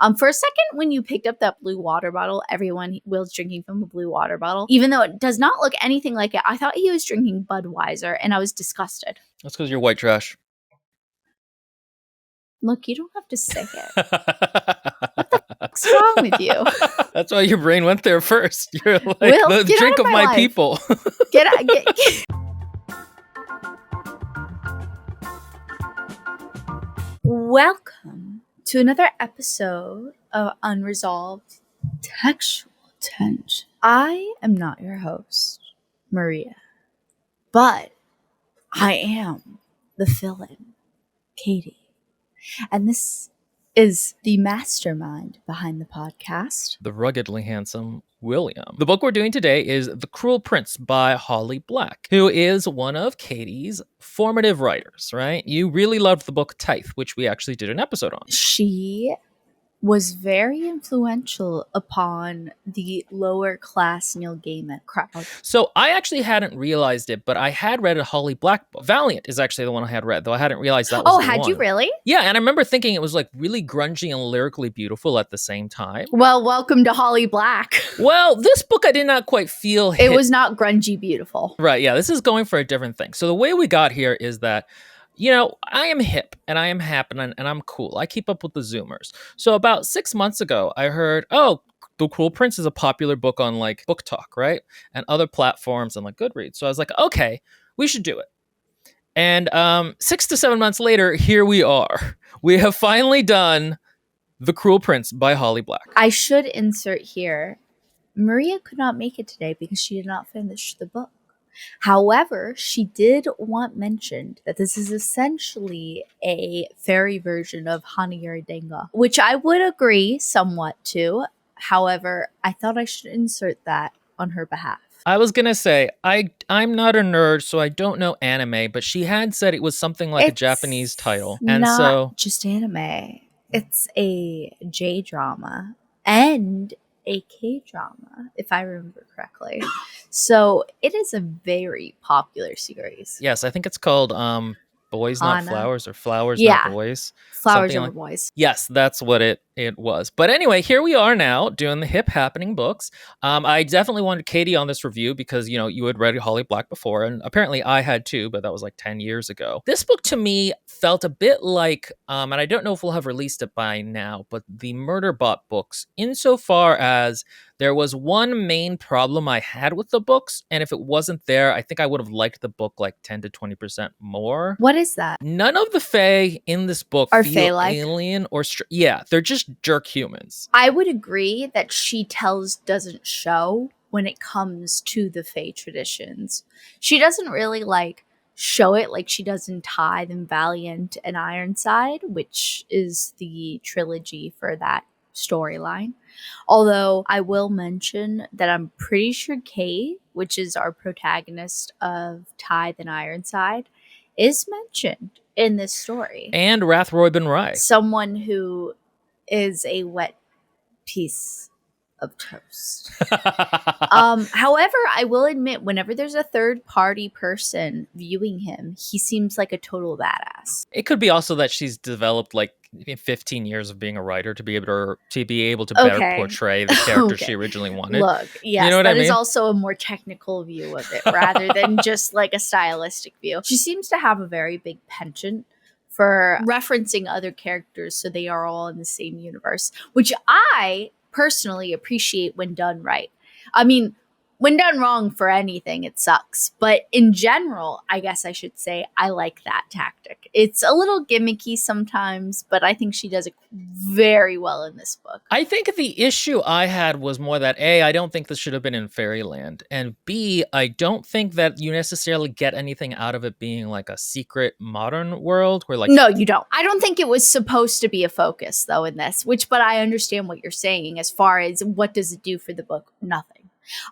For a second, when you picked up that blue water bottle, Will's drinking from a blue water bottle. Even though it does not look anything like it, I thought he was drinking Budweiser, and I was disgusted. That's because you're white trash. Look, you don't have to say it. What the fuck's wrong with you? That's why your brain went there first. You're like, Will, the drink of my life. people. Get out. Welcome to another episode of Unresolved Textual Tension. I am not your host, Maria, but I am the fill-in, Katie. And this is the mastermind behind the podcast, the ruggedly handsome William. The book we're doing today is The Cruel Prince by Holly Black, who is one of Katie's formative writers, right? You really loved the book Tithe, which we actually did an episode on. She was very influential upon the lower class Neil Gaiman crowd. So I actually hadn't realized it, but I had read a Holly Black book. Valiant is actually the one I had read, though I hadn't realized that was the one. Oh, had you really? Yeah, and I remember thinking it was like really grungy and lyrically beautiful at the same time. Well, welcome to Holly Black. Well, this book I did not quite feel hit. It was not grungy beautiful. Right, yeah, this is going for a different thing. So the way we got here is that, you know, I am hip and I am happening and I'm cool. I keep up with the Zoomers. So about 6 months ago, I heard, oh, The Cruel Prince is a popular book on like Book Talk, right? And other platforms and like Goodreads. So I was like, okay, we should do it. And 6 to 7 months later, here we are. We have finally done The Cruel Prince by Holly Black. I should insert here, Maria could not make it today because she did not finish the book. However, she did want mentioned that this is essentially a fairy version of Hanayuridenga, which I would agree somewhat to. However, I thought I should insert that on her behalf. I was going to say, I'm not a nerd, so I don't know anime, but she had said it was something like a Japanese title. And not so just anime. It's a J-drama and a K-drama, if I remember correctly. So it is a very popular series. Yes, I think it's called Boys Not Flowers or Flowers Yeah. Not Boys. Flowers Over Boys. Yes, that's what it was. But anyway, here we are now doing the hip happening books. I definitely wanted Katie on this review because, you know, you had read Holly Black before, and apparently I had too, but that was like 10 years ago. This book to me felt a bit like, and I don't know if we'll have released it by now, but the Murderbot books, insofar as there was one main problem I had with the books, and if it wasn't there, I think I would have liked the book like 10 to 20% more. What is that? None of the Fae in this book are feel Fae-like? Alien or yeah, they're just jerk humans. I would agree that she doesn't show when it comes to the Fae traditions. She doesn't really like show it like she does in Tithe and Valiant and Ironside, which is the trilogy for that storyline. Although I will mention that I'm pretty sure Kate, which is our protagonist of Tithe and Ironside, is mentioned in this story. And Rathroy Rai. Someone who is a wet piece of toast. However, I will admit, whenever there's a third party person viewing him, he seems like a total badass. It could be also that she's developed like 15 years of being a writer to be able to better portray the character she originally wanted. Look, yes, you know what I mean? Is also a more technical view of it rather than just like a stylistic view. She seems to have a very big penchant for referencing other characters so they are all in the same universe, which I personally appreciate when done right. I mean, when done wrong for anything, it sucks. But in general, I guess I should say I like that tactic. It's a little gimmicky sometimes, but I think she does it very well in this book. I think the issue I had was more that A, I don't think this should have been in Fairyland, and B, I don't think that you necessarily get anything out of it being like a secret modern world where like... No, you don't. I don't think it was supposed to be a focus though in this, but I understand what you're saying as far as what does it do for the book? Nothing.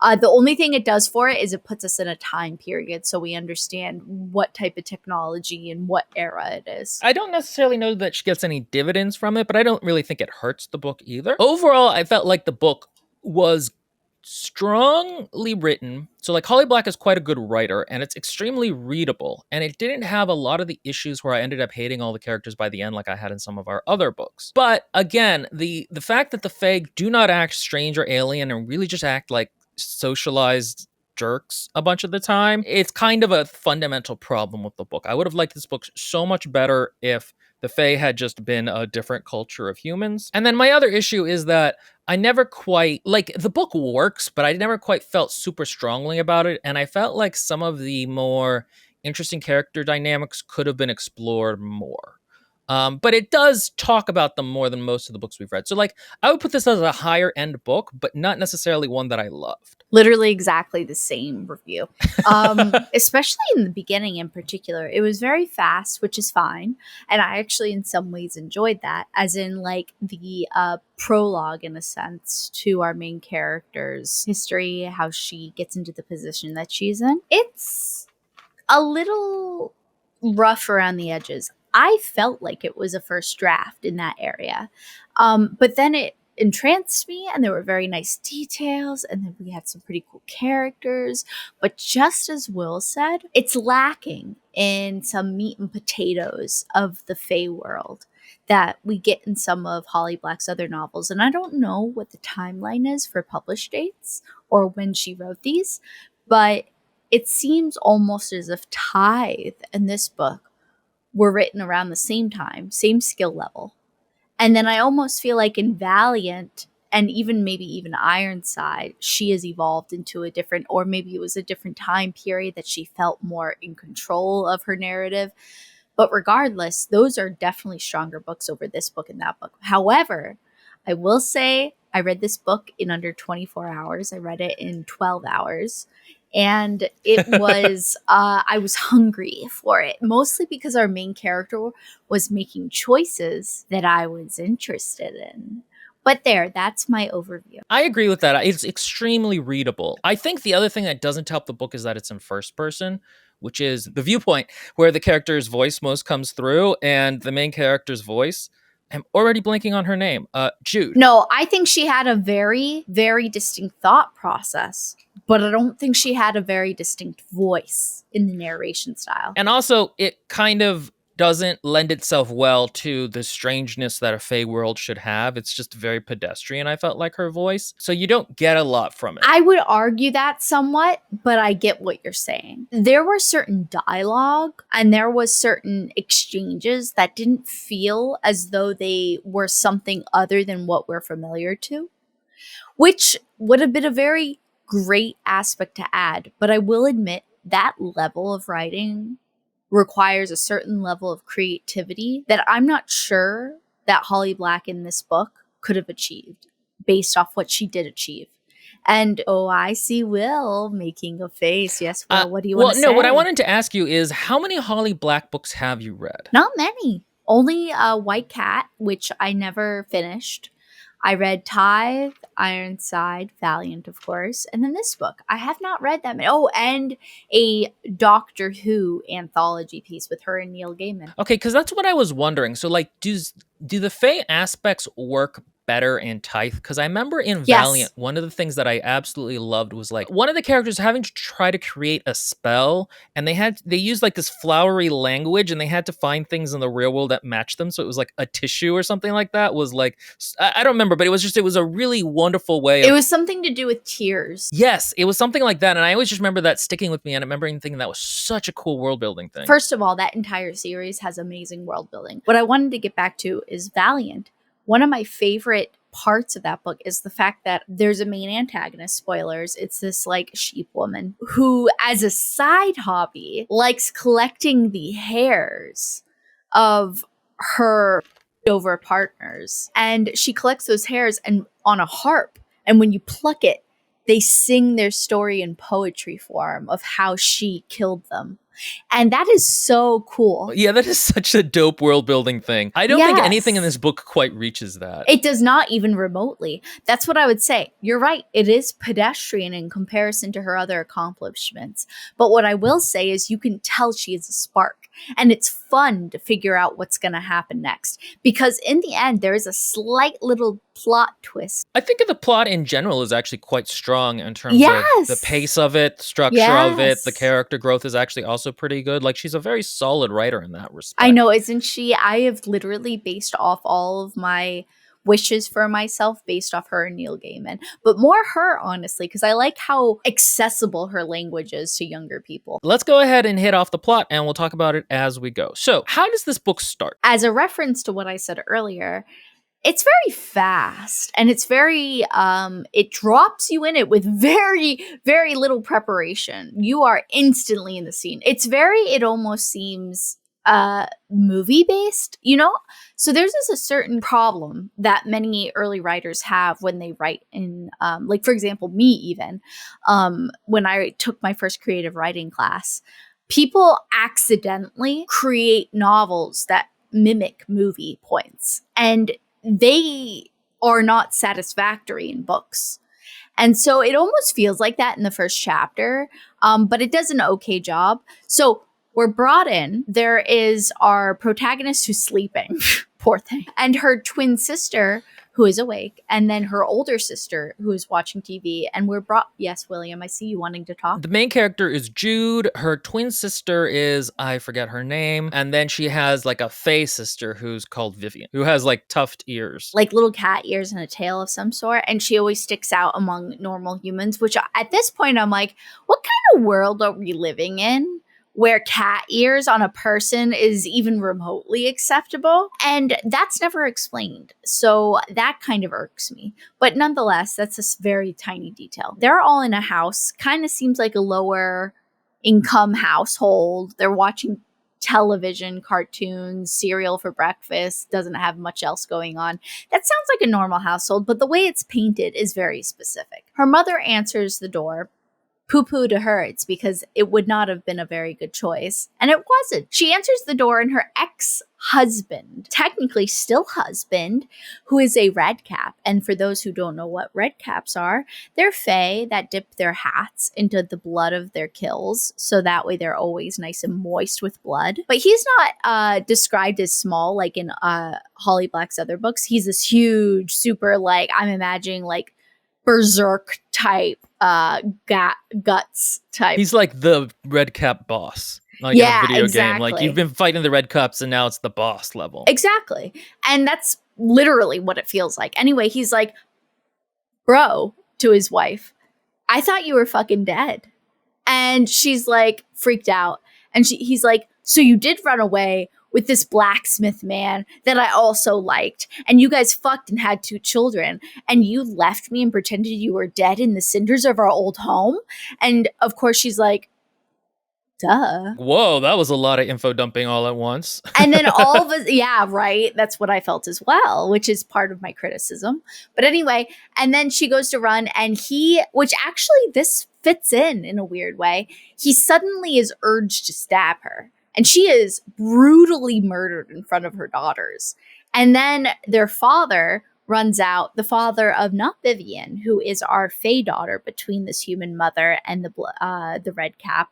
The only thing it does for it is it puts us in a time period so we understand what type of technology and what era it is. I don't necessarily know that she gets any dividends from it, but I don't really think it hurts the book either. Overall, I felt like the book was strongly written. So like Holly Black is quite a good writer and it's extremely readable. And it didn't have a lot of the issues where I ended up hating all the characters by the end like I had in some of our other books. But again, the fact that the Fae do not act strange or alien and really just act like socialized jerks a bunch of the time, it's kind of a fundamental problem with the book. I would have liked this book so much better if the Fae had just been a different culture of humans. And then my other issue is that I never quite, like, the book works, but I never quite felt super strongly about it. And I felt like some of the more interesting character dynamics could have been explored more. But it does talk about them more than most of the books we've read. So, like, I would put this as a higher end book, but not necessarily one that I loved. Literally exactly the same review. Especially in the beginning in particular. It was very fast, which is fine. And I actually in some ways enjoyed that, as in like the prologue in a sense to our main character's history, how she gets into the position that she's in. It's a little rough around the edges. I felt like it was a first draft in that area. But then it entranced me and there were very nice details and then we had some pretty cool characters. But just as Will said, it's lacking in some meat and potatoes of the Fae world that we get in some of Holly Black's other novels. And I don't know what the timeline is for published dates or when she wrote these, but it seems almost as if Tithe and this book were written around the same time, same skill level. And then I almost feel like in Valiant and maybe even Ironside, she has evolved into a different, or maybe it was a different time period that she felt more in control of her narrative. But regardless, those are definitely stronger books over this book and that book. However, I will say I read this book in under 24 hours. I read it in 12 hours. And it was, I was hungry for it, mostly because our main character was making choices that I was interested in. But that's my overview. I agree with that. It's extremely readable. I think the other thing that doesn't help the book is that it's in first person, which is the viewpoint where the character's voice most comes through, and the main character's voice, I'm already blanking on her name, Jude. No, I think she had a very, very distinct thought process, but I don't think she had a very distinct voice in the narration style. And also, it kind of doesn't lend itself well to the strangeness that a Fae world should have. It's just very pedestrian, I felt like, her voice. So you don't get a lot from it. I would argue that somewhat, but I get what you're saying. There were certain dialogue and there was certain exchanges that didn't feel as though they were something other than what we're familiar to, which would have been a very great aspect to add. But I will admit that level of writing requires a certain level of creativity that I'm not sure that Holly Black in this book could have achieved based off what she did achieve. And I see Will making a face. Yes, Will, what do you want to say? Well, no, what I wanted to ask you is how many Holly Black books have you read? Not many. Only White Cat, which I never finished. I read Tithe, Ironside, Valiant, of course, and then this book. I have not read that many. Oh, and a Doctor Who anthology piece with her and Neil Gaiman. Okay, because that's what I was wondering. So, like, do the Fae aspects work better in Tithe? Because I remember in Valiant, one of the things that I absolutely loved was like one of the characters having to try to create a spell, and they used like this flowery language, and they had to find things in the real world that matched them. So it was like a tissue or something like that. Was like, I don't remember, but it was a really wonderful way. It was something to do with tears. Yes, it was something like that, and I always just remember that sticking with me, and I remember thinking that was such a cool world building thing. First of all, that entire series has amazing world building. What I wanted to get back to is Valiant. One of my favorite parts of that book is the fact that there's a main antagonist, spoilers. It's this like sheep woman who, as a side hobby, likes collecting the hairs of her over partners. And she collects those hairs and on a harp. And when you pluck it, they sing their story in poetry form of how she killed them. And that is so cool. Yeah, that is such a dope world building thing. I don't think anything in this book quite reaches that. It does not even remotely. That's what I would say. You're right. It is pedestrian in comparison to her other accomplishments. But what I will say is you can tell she is a spark. And it's fun to figure out what's going to happen next, because in the end there is a slight little plot twist. I think the plot in general is actually quite strong in terms of the pace of it, structure of it. The character growth is actually also pretty good. Like, she's a very solid writer in that respect. I know, isn't she? I have literally based off all of my wishes for myself based off her and Neil Gaiman, but more her, honestly, because I like how accessible her language is to younger people. Let's go ahead and hit off the plot, and we'll talk about it as we go. So, how does this book start? As a reference to what I said earlier, it's very fast, and it's very, it drops you in it with very, very little preparation. You are instantly in the scene. It almost seems movie based, you know? So there's a certain problem that many early writers have when they write in, like, for example, me even, when I took my first creative writing class, people accidentally create novels that mimic movie points, and they are not satisfactory in books. And so it almost feels like that in the first chapter, but it does an okay job. So we're brought in. There is our protagonist who's sleeping, poor thing, and her twin sister who is awake, and then her older sister who is watching TV. And we're brought, yes, William, I see you wanting to talk. The main character is Jude. Her twin sister is, I forget her name. And then she has like a fae sister who's called Vivian, who has like tuft ears. Like little cat ears and a tail of some sort. And she always sticks out among normal humans, which at this point I'm like, what kind of world are we living in where cat ears on a person is even remotely acceptable? And that's never explained. So that kind of irks me. But nonetheless, that's a very tiny detail. They're all in a house, kind of seems like a lower income household. They're watching television, cartoons, cereal for breakfast, doesn't have much else going on. That sounds like a normal household, but the way it's painted is very specific. Her mother answers the door. Poo-poo to her, it's because it would not have been a very good choice. And it wasn't. She answers the door, and her ex-husband, technically still husband, who is a redcap. And for those who don't know what redcaps are, they're fae that dip their hats into the blood of their kills. So that way they're always nice and moist with blood. But he's not described as small like in Holly Black's other books. He's this huge, super, like, I'm imagining like berserk type guts type. He's like the red cap boss, like in a video game. Like, you've been fighting the red cups and now it's the boss level. Exactly. And that's literally what it feels like. Anyway, he's like, bro, to his wife, I thought you were fucking dead. And she's like freaked out. And he's like, so you did run away with this blacksmith man that I also liked, and you guys fucked and had 2 children, and you left me and pretended you were dead in the cinders of our old home? And of course she's like, duh. Whoa, that was a lot of info dumping all at once. And then all of us, yeah, right. That's what I felt as well, which is part of my criticism. But anyway, and then she goes to run, and which actually this fits in a weird way, he suddenly is urged to stab her. And she is brutally murdered in front of her daughters. And then their father runs out, the father of not Vivian, who is our fae daughter between this human mother and the red cap,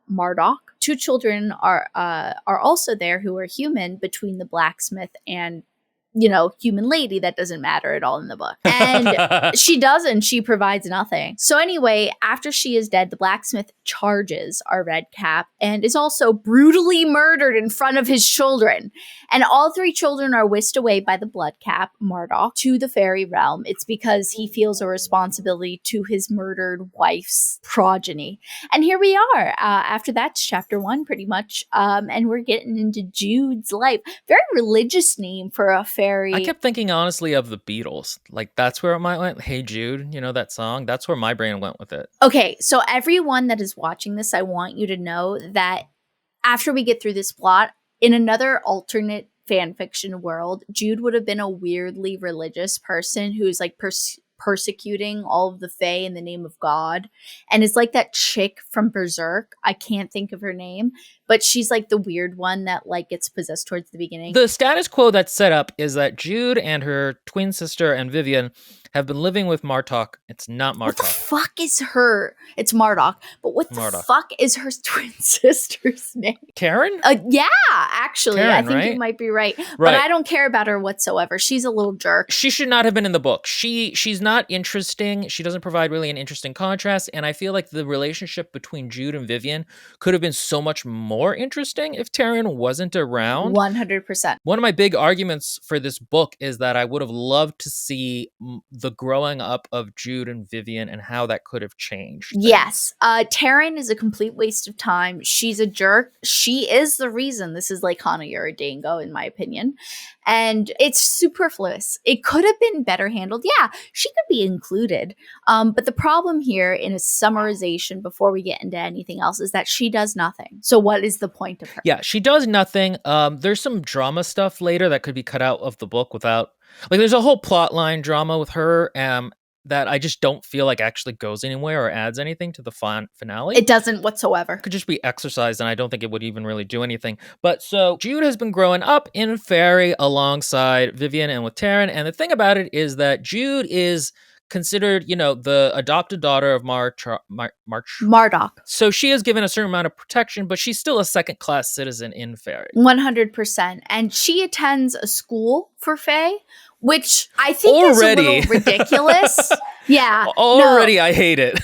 Marduk. 2 children are also there who are human between the blacksmith and, you know, human lady. That doesn't matter at all in the book. And she provides nothing. So anyway, after she is dead, the blacksmith charges our red cap and is also brutally murdered in front of his children. And all 3 children are whisked away by the blood cap, Marduk, to the fairy realm. It's because he feels a responsibility to his murdered wife's progeny. And here we are. After that's chapter 1, pretty much. And we're getting into Jude's life. Very religious name for a fairy. I kept thinking, honestly, of the Beatles. Like, that's where my went. Hey Jude, you know that song? That's where my brain went with it. Okay, so everyone that is watching this, I want you to know that after we get through this plot, in another alternate fan fiction world, Jude would have been a weirdly religious person who's like persecuting all of the fae in the name of God. And it's like that chick from Berserk. I can't think of her name, but she's like the weird one that like gets possessed towards the beginning. The status quo that's set up is that Jude and her twin sister and Vivian have been living with Martok. It's not What the Martok. fuck is her? It's Mardok. But what the Mardok. fuck is her twin sister's name? Karen? Yeah, actually. I Karen, think right? you might be right. But Right. I don't care about her whatsoever. She's a little jerk. She should not have been in the book. She's not interesting. She doesn't provide really an interesting contrast. And I feel like the relationship between Jude and Vivian could have been so much more interesting if Taryn wasn't around. 100%. One of my big arguments for this book is that I would have loved to see the growing up of Jude and Vivian and how that could have changed things. Yes. Taryn is a complete waste of time. She's a jerk. She is the reason this is like Hana Dango, in my opinion. And it's superfluous. It could have been better handled. Yeah, she could be included. But the problem here in a summarization before we get into anything else is that she does nothing. So what is the point of her? Yeah, she does nothing. There's some drama stuff later that could be cut out of the book without, like, there's a whole plot line drama with her that I just don't feel like actually goes anywhere or adds anything to the finale. It doesn't whatsoever. Could just be exercised, and I don't think it would even really do anything. But so Jude has been growing up in Faerie alongside Vivian and with Taryn, and the thing about it is that Jude is considered, the adopted daughter of Mardok. So she is given a certain amount of protection, but she's still a second-class citizen in Faerie. 100%. And she attends a school for Fae, which I think Already. is a little ridiculous. Yeah. Already, I hate it.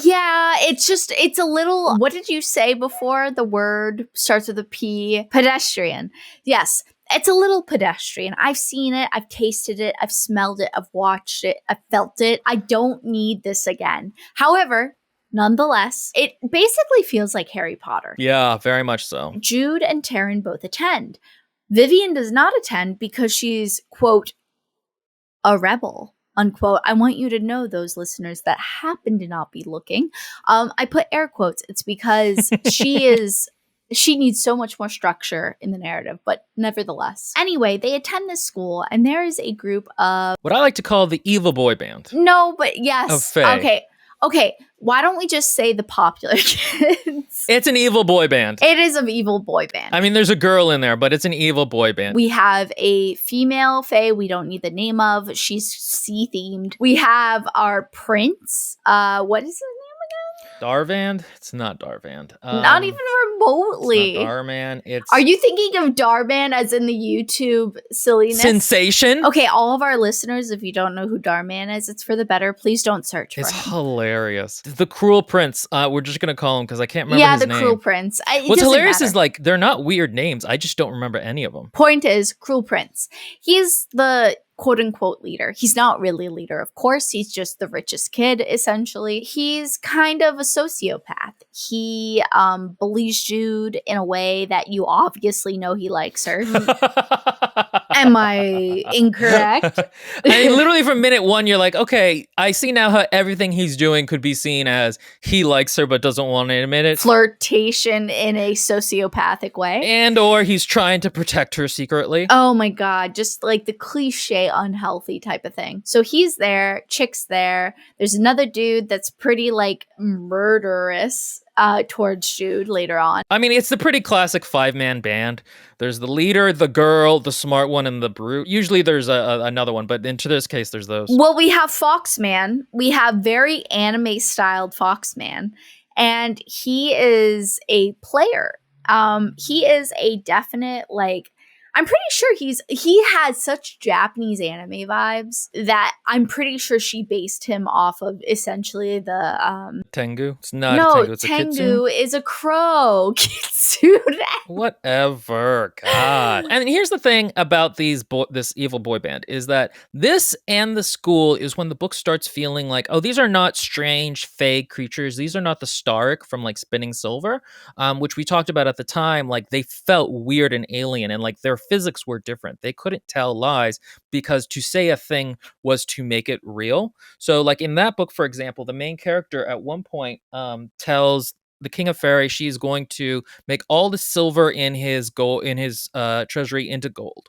Yeah, it's a little, what did you say before? The word starts with a P. Pedestrian. Yes. It's a little pedestrian. I've seen it. I've tasted it. I've smelled it. I've watched it. I've felt it. I don't need this again. However, nonetheless, it basically feels like Harry Potter. Yeah, very much so. Jude and Taryn both attend. Vivian does not attend because she's, quote, a rebel, unquote. I want you to know, those listeners that happen to not be looking. I put air quotes. It's because she needs so much more structure in the narrative, but nevertheless. Anyway, they attend this school, and there is a group of... what I like to call the evil boy band. No, but yes. Of Fae. Okay, why don't we just say the popular kids? It's an evil boy band. It is an evil boy band. I mean, there's a girl in there, but it's an evil boy band. We have a female Fae we don't need the name of. She's sea-themed. We have our prince. What is his name? Darvand? It's not Darvand. Not even remotely. It's not Darman. Are you thinking of Darman as in the YouTube silliness? Sensation? Okay, all of our listeners, if you don't know who Darman is, it's for the better. Please don't search for It's him. hilarious. The Cruel Prince. We're just going to call him because I can't remember his name. Yeah, the Cruel Prince. What's hilarious is, like, they're not weird names. I just don't remember any of them. Point is, Cruel Prince. He's the quote-unquote leader. He's not really a leader, of course. He's just the richest kid, essentially. He's kind of a sociopath. He bullies Jude in a way that you obviously know he likes her. Am I incorrect? I mean, literally from minute one, you're like, okay, I see now how everything he's doing could be seen as he likes her but doesn't want to admit it. Flirtation in a sociopathic way. And or he's trying to protect her secretly. Oh my god, just like the cliche unhealthy type of thing. So he's there, chick's there. There's another dude that's pretty like murderous towards Jude later on. I mean, it's the pretty classic 5-man band. There's the leader, the girl, the smart one, and the brute. Usually there's another one, but into this case, there's those. Well, we have Foxman. We have very anime-styled Foxman, and he is a player. He is a definite, like, I'm pretty sure he has such Japanese anime vibes that I'm pretty sure she based him off of essentially the Tengu? It's not a Tengu, it's a Tengu kitsune. is a crow. Kitsune. Whatever. God. And here's the thing about this evil boy band is that this and the school is when the book starts feeling like, oh, these are not strange, fake creatures. These are not the Stark from like Spinning Silver, which we talked about at the time. Like they felt weird and alien, and like their physics were different. They couldn't tell lies because to say a thing was to make it real. So like in that book, for example, the main character at one point tells the King of Faerie she's going to make all the silver in his treasury into gold.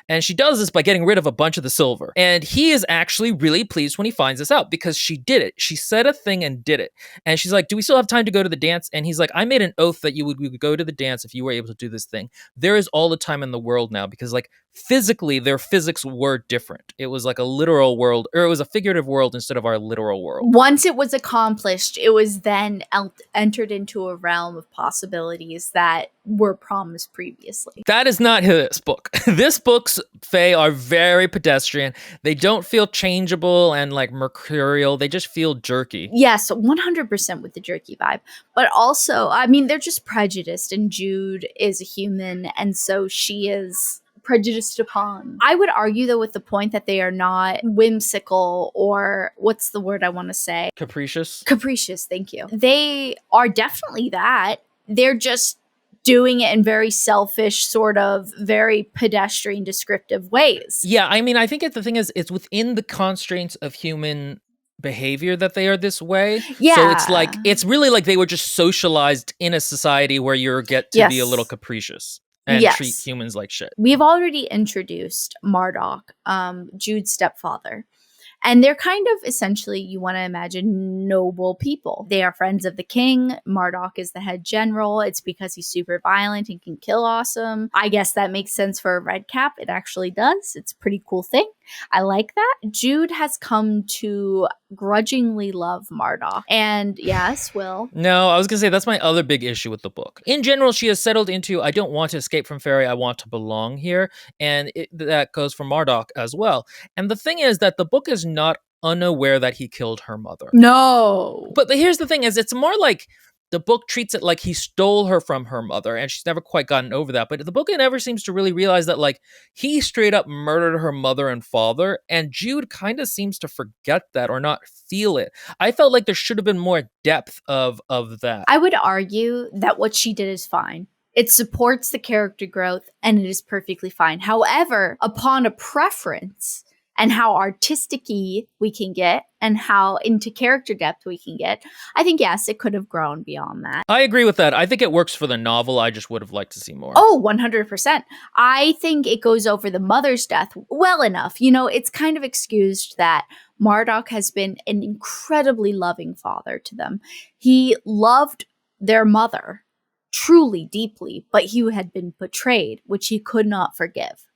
And she does this by getting rid of a bunch of the silver. And he is actually really pleased when he finds this out because she did it. She said a thing and did it. And she's like, do we still have time to go to the dance? And he's like, I made an oath that we would go to the dance if you were able to do this thing. There is all the time in the world now because like physically their physics were different. It was like a literal world, or it was a figurative world instead of our literal world. Once it was accomplished, it was then entered into a realm of possibilities that were promised previously. That is not this book. This book's fae are very pedestrian. They don't feel changeable and like mercurial. They just feel jerky. Yes, 100% with the jerky vibe. But also, I mean, they're just prejudiced, and Jude is a human, and so she is prejudiced upon. I would argue, though, with the point that they are not whimsical, or what's the word I want to say? Capricious? Capricious, thank you. They are definitely that. They're just doing it in very selfish, sort of very pedestrian, descriptive ways. Yeah, I mean, I think the thing is, it's within the constraints of human behavior that they are this way. Yeah. So it's like, it's really like they were just socialized in a society where you get to be a little capricious and treat humans like shit. We've already introduced Marduk, Jude's stepfather. And they're kind of essentially, you want to imagine, noble people. They are friends of the king. Marduk is the head general. It's because he's super violent and can kill awesome. I guess that makes sense for a red cap. It actually does. It's a pretty cool thing. I like that. Jude has come to grudgingly love Marduk. And yes, Will. No, I was going to say that's my other big issue with the book. In general, she has settled into, I don't want to escape from Faerie, I want to belong here. And that goes for Marduk as well. And the thing is that the book is not unaware that he killed her mother. No. But here's the thing is, it's more like the book treats it like he stole her from her mother, and she's never quite gotten over that. But the book never seems to really realize that, like, he straight up murdered her mother and father, and Jude kind of seems to forget that or not feel it. I felt like there should have been more depth of that. I would argue that what she did is fine. It supports the character growth, and it is perfectly fine. However, upon a preference, and how artistic-y we can get, and how into character depth we can get, I think, yes, it could have grown beyond that. I agree with that. I think it works for the novel. I just would have liked to see more. Oh, 100%. I think it goes over the mother's death well enough. You know, it's kind of excused that Marduk has been an incredibly loving father to them. He loved their mother truly deeply, but he had been betrayed, which he could not forgive.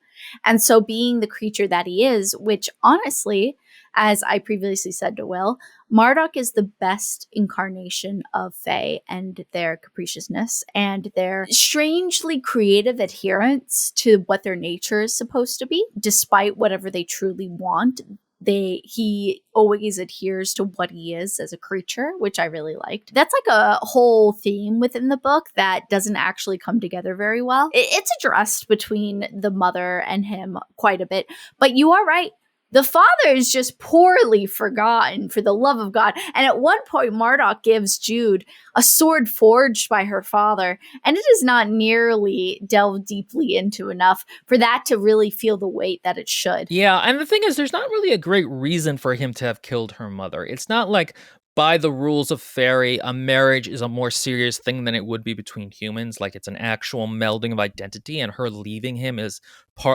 And so being the creature that he is, which honestly, as I previously said to Will, Marduk is the best incarnation of Fae and their capriciousness and their strangely creative adherence to what their nature is supposed to be, despite whatever they truly want. He always adheres to what he is as a creature, which I really liked. That's like a whole theme within the book that doesn't actually come together very well. It's addressed between the mother and him quite a bit, but you are right. The father is just poorly forgotten, for the love of God. And at one point, Marduk gives Jude a sword forged by her father, and it is not nearly delved deeply into enough for that to really feel the weight that it should. Yeah, and the thing is, there's not really a great reason for him to have killed her mother. It's not like, by the rules of Faerie, a marriage is a more serious thing than it would be between humans. Like, it's an actual melding of identity, and her leaving him is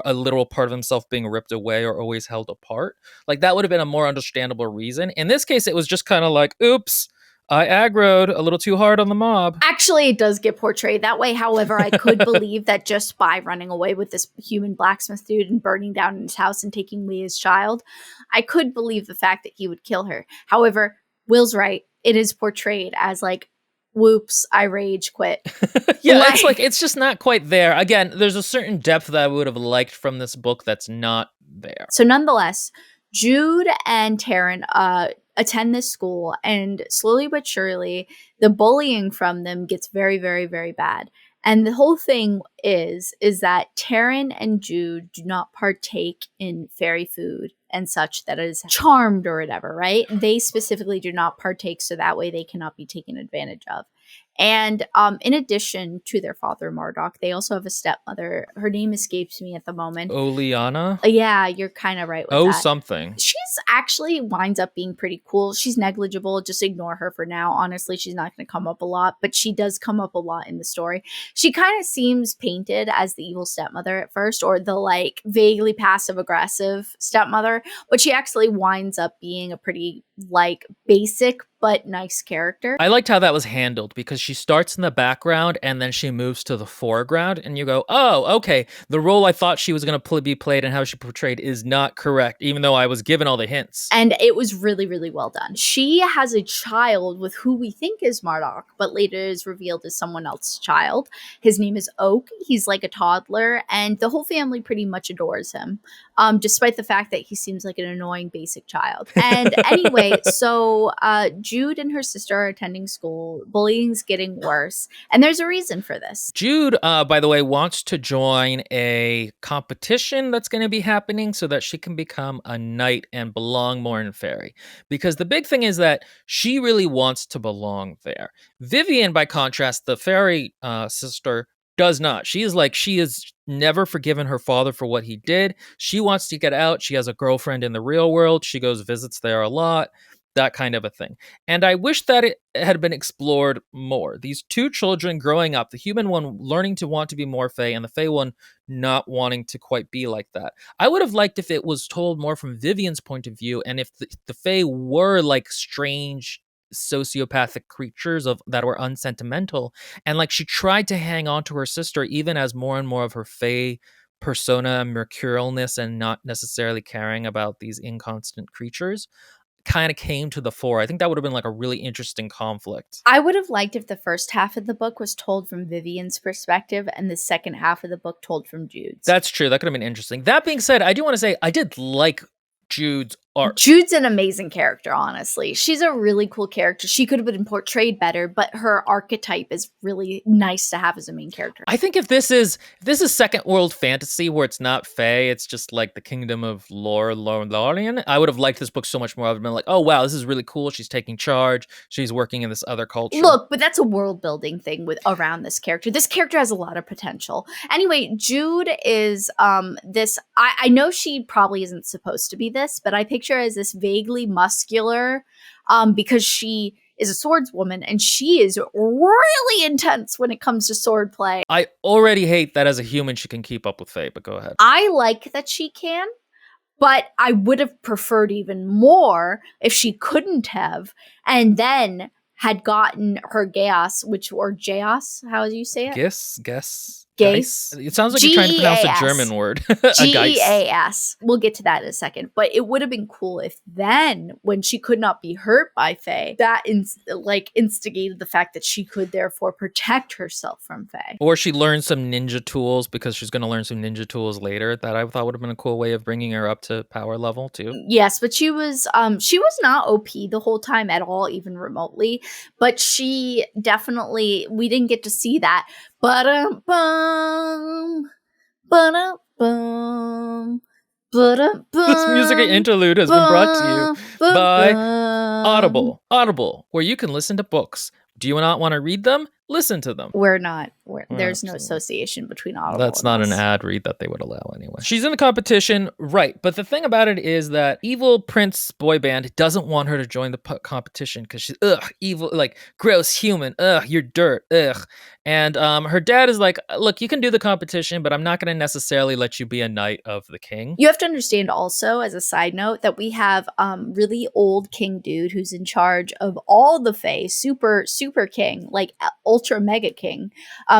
a literal part of himself being ripped away or always held apart. Like, that would have been a more understandable reason. In this case, it was just kind of like, oops, I aggroed a little too hard on the mob. Actually, it does get portrayed that way. However, I could believe that just by running away with this human blacksmith dude and burning down his house and taking away his child, I could believe the fact that he would kill her. However, Will's right. It is portrayed as like, whoops, I rage quit. Yeah, it's just not quite there. Again, there's a certain depth that I would have liked from this book that's not there. So nonetheless, Jude and Taryn attend this school, and slowly but surely, the bullying from them gets very, very, very bad. And the whole thing is that Taryn and Jude do not partake in fairy food and such that is charmed or whatever, right? They specifically do not partake, so that way they cannot be taken advantage of. And in addition to their father, Marduk, they also have a stepmother. Her name escapes me at the moment. Oleana? Yeah, you're kind of right with that. Something. She's actually winds up being pretty cool. She's negligible. Just ignore her for now. Honestly, she's not going to come up a lot, but she does come up a lot in the story. She kind of seems painted as the evil stepmother at first, or the like vaguely passive-aggressive stepmother, but she actually winds up being a pretty like basic but nice character. I liked how that was handled because she starts in the background and then she moves to the foreground and you go, oh, okay, the role I thought she was going to be played and how she portrayed is not correct, even though I was given all the hints. And it was really, really well done. She has a child with who we think is Marduk, but later is revealed as someone else's child. His name is Oak. He's like a toddler, and the whole family pretty much adores him, despite the fact that he seems like an annoying basic child. And anyway, so Jude and her sister are attending school. Bullying's getting worse, and there's a reason for this. Jude, by the way, wants to join a competition that's going to be happening so that she can become a knight and belong more in Faerie. Because the big thing is that she really wants to belong there. Vivian, by contrast, the Faerie sister, does not. She has never forgiven her father for what he did. She wants to get out. She has a girlfriend in the real world. She goes visits there a lot. That kind of a thing. And I wish that it had been explored more. These two children growing up, the human one learning to want to be more Fae and the Fae one not wanting to quite be like that. I would have liked if it was told more from Vivian's point of view and if the Fae were like strange sociopathic creatures that were unsentimental, and like she tried to hang on to her sister even as more and more of her Fae persona, mercurialness, and not necessarily caring about these inconstant creatures kind of came to the fore. I think that would have been like a really interesting conflict. I would have liked if the first half of the book was told from Vivian's perspective and the second half of the book told from Jude's. That's true. That could have been interesting. That being said, I do want to say I did like Jude's arc. Jude's an amazing character, honestly. She's a really cool character. She could have been portrayed better, but her archetype is really nice to have as a main character. I think if this is second world fantasy where it's not Fae, it's just like the kingdom of Lorien, I would have liked this book so much more. I would have been like, oh wow, this is really cool. She's taking charge. She's working in this other culture. Look, but that's a world building thing around this character. This character has a lot of potential. Anyway, Jude is this. I know she probably isn't supposed to be this, but I picture her as this vaguely muscular, because she is a swordswoman and she is really intense when it comes to swordplay. I already hate that as a human she can keep up with Fae, but go ahead. I like that she can, but I would have preferred even more if she couldn't have, and then had gotten her Geas, or Geas, how do you say it? Guess. Geas. It sounds like you're trying to pronounce a German word. Geas. We'll get to that in a second. But it would have been cool if then, when she could not be hurt by Fae, that instigated the fact that she could therefore protect herself from Fae. Or she learned some ninja tools because she's going to learn some ninja tools later. That I thought would have been a cool way of bringing her up to power level too. Yes, but she was not OP the whole time at all, even remotely. But she definitely, we didn't get to see that. Ba-dum-bum, ba-dum-bum, ba-dum-bum, this music interlude has been brought to you by Audible, where you can listen to books. Do you not want to read them? Listen to them. We're not. There's no association between Audible. That's not an ad read that they would allow anyway. She's in the competition, right? But the thing about it is that evil Prince boy band doesn't want her to join the competition because she's evil, like gross human. You're dirt. And her dad is like, look, you can do the competition, but I'm not going to necessarily let you be a knight of the king. You have to understand also, as a side note, that we have really old King Dude who's in charge of all the Fae, super king, like ultra mega king,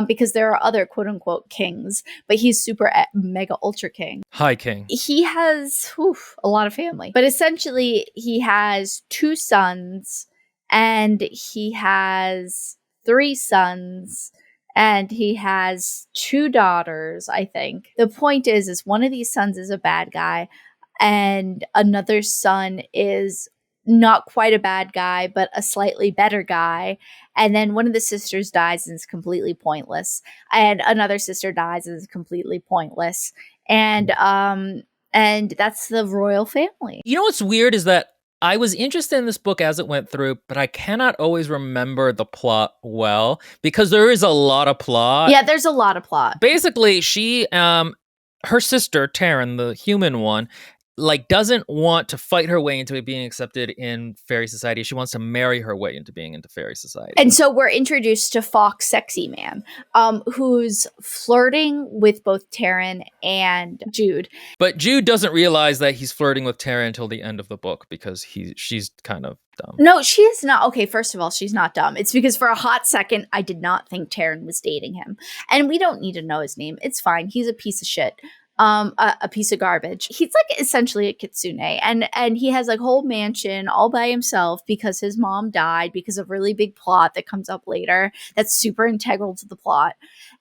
because there are other quote unquote kings, but he's super mega ultra king. High king. He has a lot of family, but essentially he has 2 sons and he has 3 sons and he has 2 daughters, I think. The point is one of these sons is a bad guy and another son is not quite a bad guy, but a slightly better guy. And then one of the sisters dies and is completely pointless. And another sister dies and is completely pointless. And that's the royal family. You know what's weird is that I was interested in this book as it went through, but I cannot always remember the plot well because there is a lot of plot. Yeah, there's a lot of plot. Basically, she, her sister, Taryn, the human one, like doesn't want to fight her way into being accepted in fairy society. She wants to marry her way into being into fairy society. And so we're introduced to Fox Sexy Man, who's flirting with both Taryn and Jude. But Jude doesn't realize that he's flirting with Taryn until the end of the book because she's kind of dumb. No, she is not. Okay, first of all, she's not dumb. It's because for a hot second, I did not think Taryn was dating him. And we don't need to know his name. It's fine. He's a piece of shit. A piece of garbage. He's like essentially a kitsune, and he has like whole mansion all by himself because his mom died because of really big plot that comes up later that's super integral to the plot.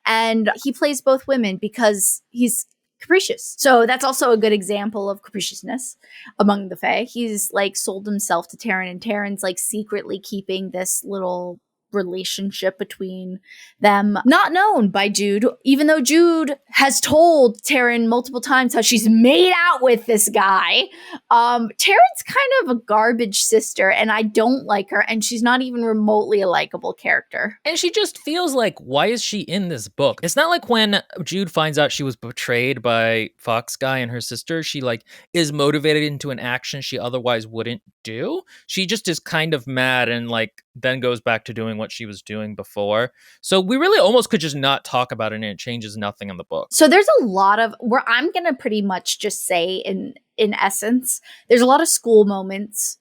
And he plays both women because he's capricious. So that's also a good example of capriciousness among the Fae. He's like sold himself to Taryn, and Taryn's like secretly keeping this little relationship between them not known by Jude, even though Jude has told Taryn multiple times how she's made out with this guy. Taryn's kind of a garbage sister, and I don't like her, and she's not even remotely a likable character. And she just feels like, why is she in this book? It's not like when Jude finds out she was betrayed by Fox Guy and her sister, she like is motivated into an action she otherwise wouldn't do. She just is kind of mad and like then goes back to doing what she was doing before. So we really almost could just not talk about it, and it changes nothing in the book. So there's a lot of where I'm gonna pretty much just say in essence, there's a lot of school moments.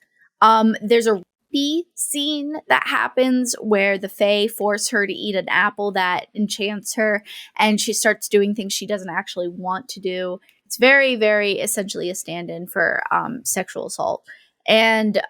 There's a rapey scene that happens where the Fae force her to eat an apple that enchants her, and she starts doing things she doesn't actually want to do. It's very, very essentially a stand-in for sexual assault. And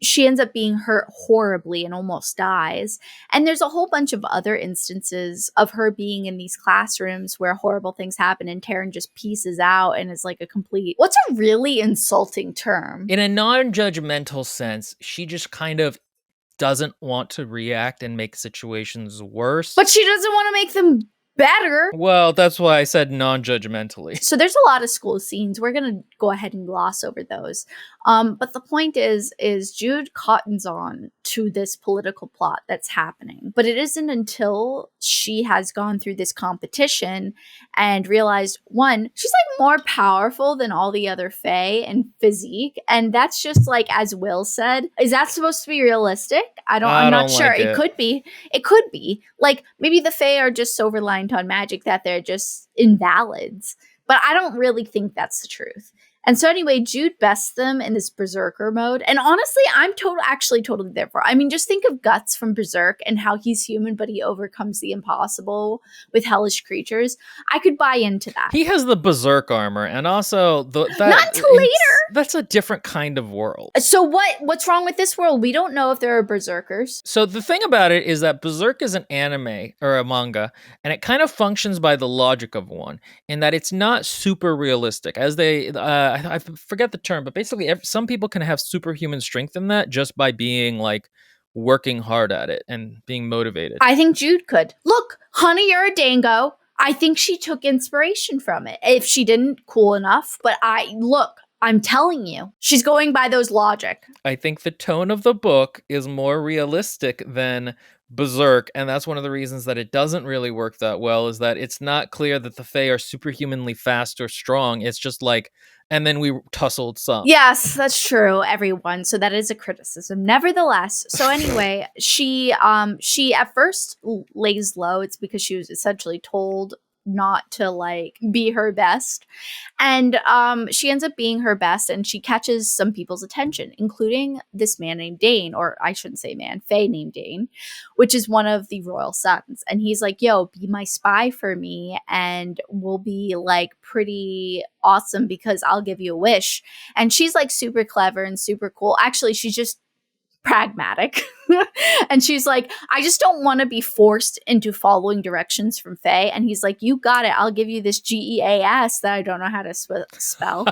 she ends up being hurt horribly and almost dies. And there's a whole bunch of other instances of her being in these classrooms where horrible things happen and Taryn just pieces out and is like a complete, what's a really insulting term? In a non-judgmental sense, she just kind of doesn't want to react and make situations worse. But she doesn't want to make them better. Well, that's why I said non-judgmentally. So there's a lot of school scenes. We're going to go ahead and gloss over those. But the point is Jude cottons on to this political plot that's happening. But it isn't until she has gone through this competition and realized, one, she's like more powerful than all the other Fae in physique. And that's just like, as Will said, is that supposed to be realistic? I'm not sure. Like it could be. It could be. Like, maybe the Fae are just so reliant on magic that they're just invalids. But I don't really think that's the truth. And so anyway, Jude bests them in this berserker mode. And honestly, I'm actually totally there for it. I mean, just think of Guts from Berserk and how he's human, but he overcomes the impossible with hellish creatures. I could buy into that. He has the berserk armor, and also not until later. That's a different kind of world. So what's wrong with this world? We don't know if there are berserkers. So the thing about it is that Berserk is an anime or a manga, and it kind of functions by the logic of one, in that it's not super realistic. As they, I forget the term, but basically some people can have superhuman strength in that just by being like working hard at it and being motivated. I think Jude could. Look, Honey, you're a dango. I think she took inspiration from it. If she didn't, cool enough. But I'm telling you, she's going by those logic. I think the tone of the book is more realistic than Berserk, and that's one of the reasons that it doesn't really work that well, is that it's not clear that the Fae are superhumanly fast or strong. It's just like, and then we tussled some. Yes, that's true, everyone. So that is a criticism. Nevertheless, so anyway, she at first lays low. It's because she was essentially told not to like be her best, and she ends up being her best, and she catches some people's attention, including this man named Dane, or I shouldn't say man, Fae named Dane, which is one of the royal sons. And he's like, yo, be my spy for me and we'll be like pretty awesome because I'll give you a wish. And she's like super clever and super cool. Actually, she's just pragmatic. And she's like, I just don't want to be forced into following directions from Faye. And he's like, you got it. I'll give you this GEAS that I don't know how to spell.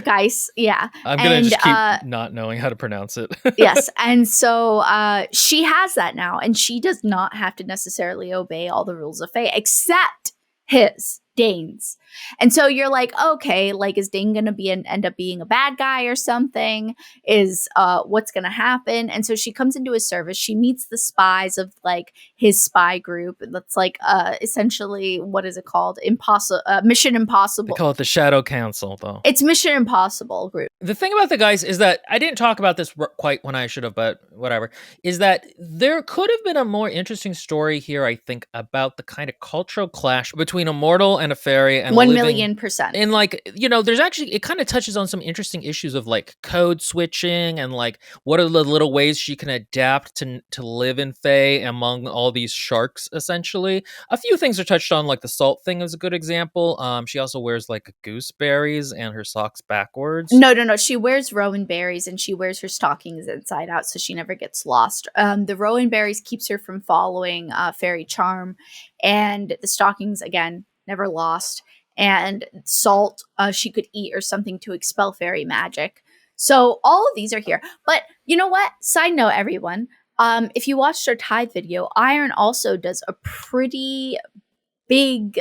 Guys, yeah. I'm going to just keep not knowing how to pronounce it. Yes. And so she has that now. And she does not have to necessarily obey all the rules of Faye except his. Danes. And so you're like, okay, like, is Dane gonna end up being a bad guy or something? Is what's gonna happen? And so she comes into his service. She meets the spies of like his spy group. That's like essentially, what is it called? Mission They Impossible. call it the Shadow Council, though. It's Mission Impossible group. The thing about the guys is that I didn't talk about this quite when I should have, but whatever, is that there could have been a more interesting story here, I think, about the kind of cultural clash between a mortal and a fairy and 1,000,000%. And like, you know, there's actually, it kind of touches on some interesting issues of like code switching and like what are the little ways she can adapt to live in Fae among all these sharks, essentially. A few things are touched on, like the salt thing is a good example. She also wears like gooseberries and her socks backwards. No. She wears rowan berries and she wears her stockings inside out so she never gets lost. The rowan berries keeps her from following fairy charm, and the stockings, again, never lost. And salt, she could eat or something to expel fairy magic. So all of these are here. But you know what? Side note, everyone. If you watched our Tide video, Iron also does a pretty big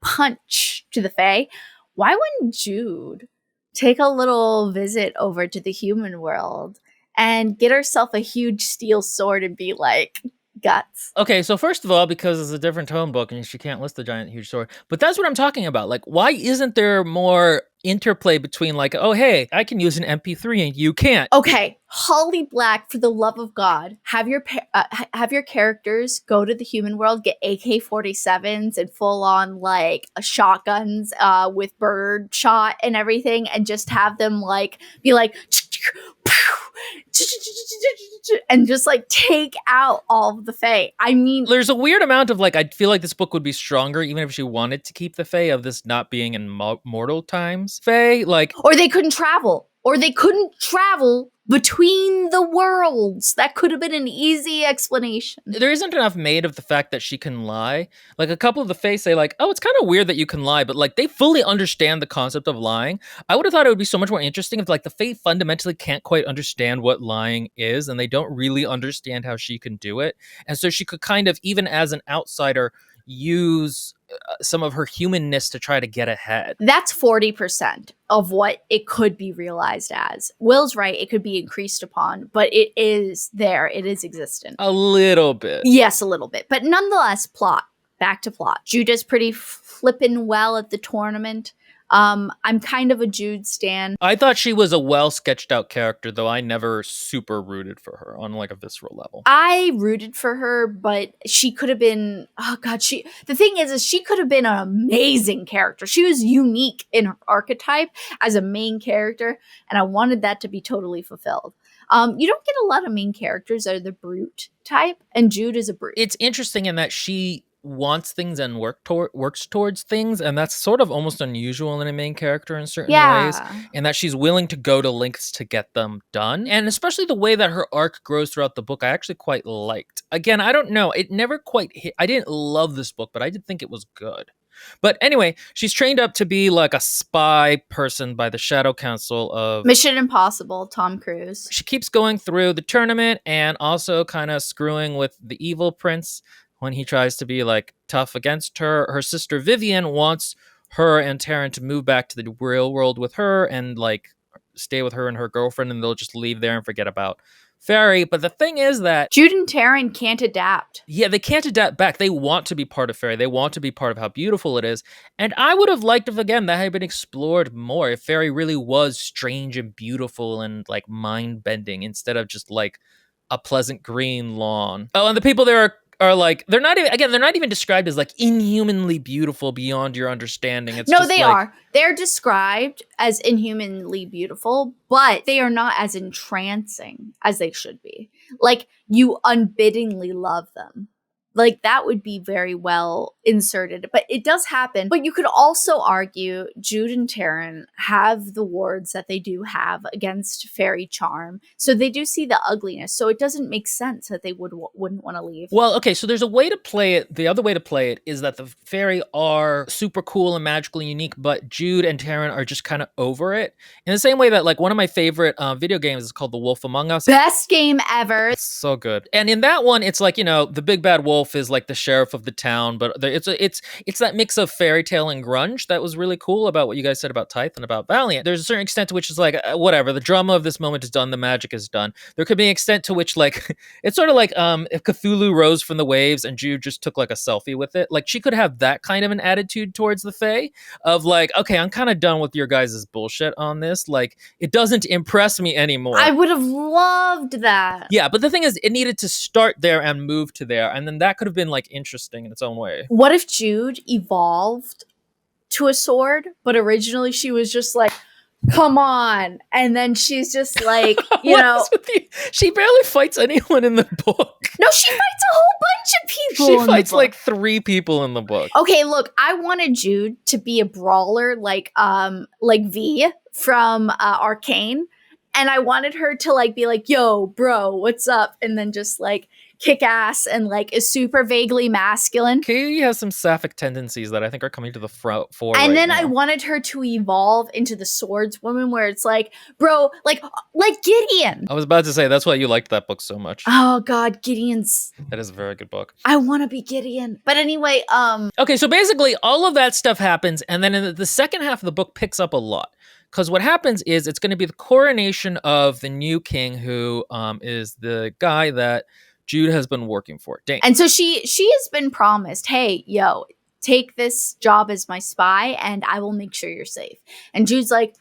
punch to the Fae. Why wouldn't Jude take a little visit over to the human world and get herself a huge steel sword and be like, guts? Okay, so first of all, because it's a different tone book and she can't list the giant huge sword, but that's what I'm talking about. Like, why isn't there more interplay between like, oh, hey, I can use an MP3 and you can't? Okay, Holly Black, for the love of God, have your characters go to the human world, get AK-47s and full on like shotguns with bird shot and everything, and just have them like be like and just like take out all of the Fae. I mean, there's a weird amount of like, I feel like this book would be stronger even if she wanted to keep the Fae of this not being in mortal times Fae, like, or they couldn't travel. Or they couldn't travel between the worlds. That could have been an easy explanation. There isn't enough made of the fact that she can lie. Like, a couple of the Fae say like, oh, it's kind of weird that you can lie, but like they fully understand the concept of lying. I would have thought it would be so much more interesting if like the Fae fundamentally can't quite understand what lying is, and they don't really understand how she can do it. And so she could kind of, even as an outsider, use some of her humanness to try to get ahead. That's 40% of what it could be realized as. Will's right, it could be increased upon, but it is there. It is existent. A little bit. Yes, a little bit. But nonetheless, plot. Back to plot. Jude does pretty flippin' well at the tournament. I'm kind of a Jude stan. I thought she was a well sketched out character, though I never super rooted for her on like a visceral level. I rooted for her, but she could have been, oh God, the thing is she could have been an amazing character. She was unique in her archetype as a main character, and I wanted that to be totally fulfilled. You don't get a lot of main characters that are the brute type, and Jude is a brute. It's interesting in that she wants things and works towards things, and that's sort of almost unusual in a main character in certain ways, and that she's willing to go to lengths to get them done. And especially the way that her arc grows throughout the book, I actually quite liked. Again, I don't know, it never quite hit. I didn't love this book, but I did think it was good. But anyway, she's trained up to be like a spy person by the Shadow Council of Mission Impossible, Tom Cruise. She keeps going through the tournament and also kind of screwing with the evil prince when he tries to be like tough against her. Her sister Vivian wants her and Taryn to move back to the real world with her and like stay with her and her girlfriend, and they'll just leave there and forget about Fairy. But the thing is that Jude and Taryn can't adapt. Yeah, they can't adapt back. They want to be part of Fairy. They want to be part of how beautiful it is. And I would have liked if, again, that had been explored more. If Fairy really was strange and beautiful and like mind-bending instead of just like a pleasant green lawn. Oh, and the people there are like, they're not even described as like inhumanly beautiful beyond your understanding. It's no, they are. They're described as inhumanly beautiful, but they are not as entrancing as they should be. Like, you unbiddenly love them. Like, that would be very well inserted. But it does happen. But you could also argue Jude and Taryn have the wards that they do have against fairy charm. So they do see the ugliness. So it doesn't make sense that they wouldn't want to leave. Well, okay, so there's a way to play it. The other way to play it is that the fairy are super cool and magically unique, but Jude and Taryn are just kind of over it. In the same way that, like, one of my favorite video games is called The Wolf Among Us. Best game ever. It's so good. And in that one, it's like, you know, the big bad wolf wolf is like the sheriff of the town, but it's that mix of fairy tale and grunge that was really cool about what you guys said about Tithe and about Valiant. There's a certain extent to which it's like whatever, the drama of this moment is done, the magic is done. There could be an extent to which like it's sort of like if Cthulhu rose from the waves and Jude just took like a selfie with it. Like she could have that kind of an attitude towards the Fae of like, okay, I'm kind of done with your guys' bullshit on this. Like it doesn't impress me anymore. I would have loved that. Yeah, but the thing is, it needed to start there and move to there, and then that could have been like interesting in its own way. What if Jude evolved to a sword, but originally she was just like, come on, and then she's just like, you know, she barely fights anyone in the book. No, she fights a whole bunch of people. She fights like 3 people in the book. Okay, look, I wanted Jude to be a brawler like V from Arcane, and I wanted her to like be like, yo, bro, what's up? And then just like kick ass and like is super vaguely masculine. Katie has some sapphic tendencies that I think are coming to the fore. And then I wanted her to evolve into the swordswoman, where it's like, bro, like Gideon. I was about to say that's why you liked that book so much. Oh God, Gideon's. That is a very good book. I want to be Gideon. But anyway, Okay, so basically all of that stuff happens, and then in the second half of the book picks up a lot. Because what happens is it's going to be the coronation of the new king, who is the guy that Jude has been working for, Dane. And so she has been promised, hey, yo, take this job as my spy and I will make sure you're safe. And Jude's like,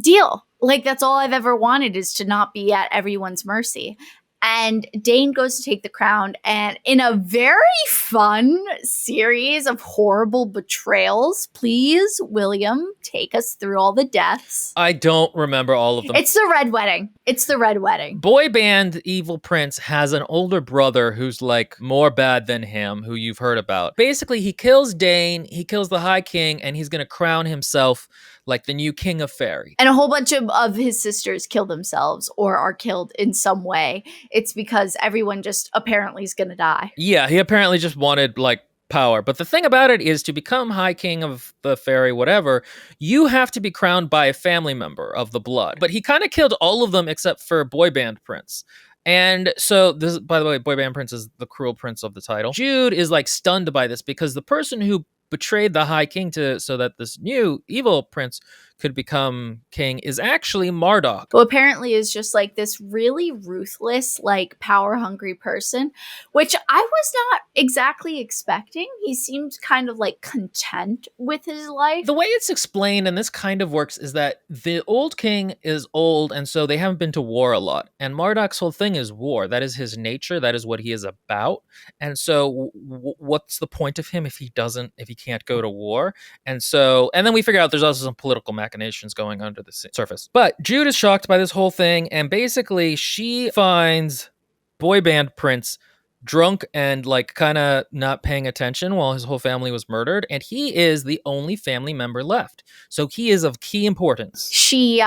deal. Like, that's all I've ever wanted, is to not be at everyone's mercy. And Dane goes to take the crown, and in a very fun series of horrible betrayals, please, William, take us through all the deaths. I don't remember all of them. It's the Red Wedding. It's the Red Wedding. Boy band evil prince has an older brother who's like more bad than him, who you've heard about. Basically, he kills Dane, he kills the High King, and he's going to crown himself like the new king of Faerie. And a whole bunch of his sisters kill themselves or are killed in some way. It's because everyone just apparently is going to die. Yeah, he apparently just wanted like power. But the thing about it is, to become High King of the Faerie, whatever, you have to be crowned by a family member of the blood. But he kind of killed all of them except for Boy Band Prince. And so this, by the way, Boy Band Prince is the cruel prince of the title. Jude is like stunned by this because the person who betrayed the High King so that this new evil prince could become king is actually Marduk, who apparently is just like this really ruthless, like power hungry person, which I was not exactly expecting. He seemed kind of like content with his life. The way it's explained, and this kind of works, is that the old king is old, and so they haven't been to war a lot. And Marduk's whole thing is war. That is his nature. That is what he is about. And so what's the point of him if he can't go to war? And then we figure out there's also some political machinations going under the surface. But Jude is shocked by this whole thing, and basically she finds Boy Band Prince drunk and like kind of not paying attention while his whole family was murdered, and he is the only family member left. So he is of key importance. She